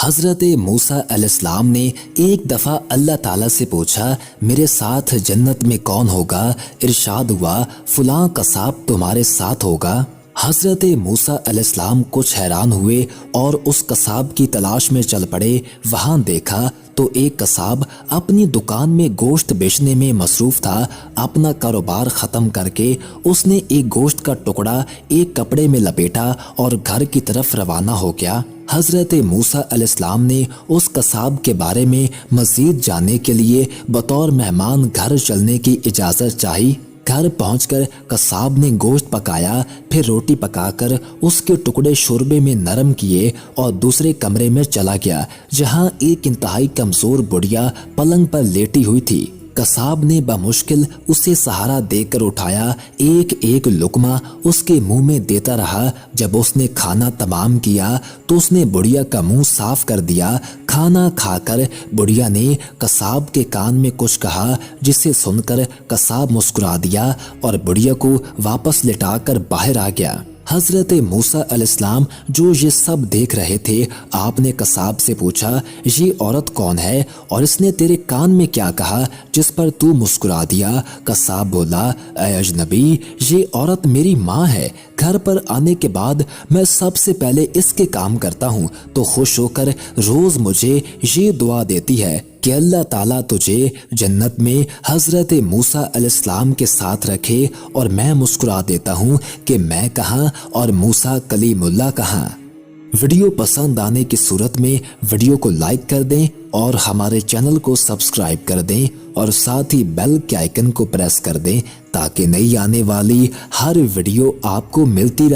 حضرت موسیٰ علیہ السلام نے ایک دفعہ اللہ تعالیٰ سے پوچھا، میرے ساتھ جنت میں کون ہوگا؟ ارشاد ہوا، فلاں قصاب تمہارے ساتھ ہوگا۔ حضرت موسیٰ علیہ السلام کچھ حیران ہوئے اور اس قصاب کی تلاش میں چل پڑے۔ وہاں دیکھا تو ایک قصاب اپنی دکان میں گوشت بیچنے میں مصروف تھا۔ اپنا کاروبار ختم کر کے اس نے ایک گوشت کا ٹکڑا ایک کپڑے میں لپیٹا اور گھر کی طرف روانہ ہو گیا۔ حضرت موسیٰ علیہ السلام نے اس قصاب کے بارے میں مزید جاننے کے لیے بطور مہمان گھر چلنے کی اجازت چاہی۔ گھر پہنچ کر قصاب نے گوشت پکایا، پھر روٹی پکا کر اس کے ٹکڑے شوربے میں نرم کیے اور دوسرے کمرے میں چلا گیا جہاں ایک انتہائی کمزور بڑھیا پلنگ پر لیٹی ہوئی تھی۔ قصاب نے بمشکل اسے سہارا دے کر اٹھایا، ایک ایک لقمہ اس کے منہ میں دیتا رہا۔ جب اس نے کھانا تمام کیا تو اس نے بڑھیا کا منہ صاف کر دیا۔ کھانا کھا کر بڑھیا نے قصاب کے کان میں کچھ کہا، جسے سن کر قصاب مسکرا دیا اور بڑھیا کو واپس لٹا کر باہر آ گیا۔ حضرت موسیٰ علیہ السلام جو یہ سب دیکھ رہے تھے، آپ نے قصاب سے پوچھا، یہ عورت کون ہے اور اس نے تیرے کان میں کیا کہا جس پر تو مسکرا دیا؟ قصاب بولا، اے اجنبی، یہ عورت میری ماں ہے۔ گھر پر آنے کے بعد میں سب سے پہلے اس کے کام کرتا ہوں تو خوش ہو کر روز مجھے یہ دعا دیتی ہے کہ اللہ تعالیٰ تجھے جنت میں حضرت موسیٰ علیہ السلام کے ساتھ رکھے، اور میں مسکرا دیتا ہوں کہ میں کہاں اور موسیٰ کلیم اللہ کہاں۔ ویڈیو پسند آنے کی صورت میں ویڈیو کو لائک کر دیں اور ہمارے چینل کو سبسکرائب کر دیں اور ساتھ ہی بیل کے آئیکن کو پریس کر دیں تاکہ نئی آنے والی ہر ویڈیو آپ کو ملتی رہے۔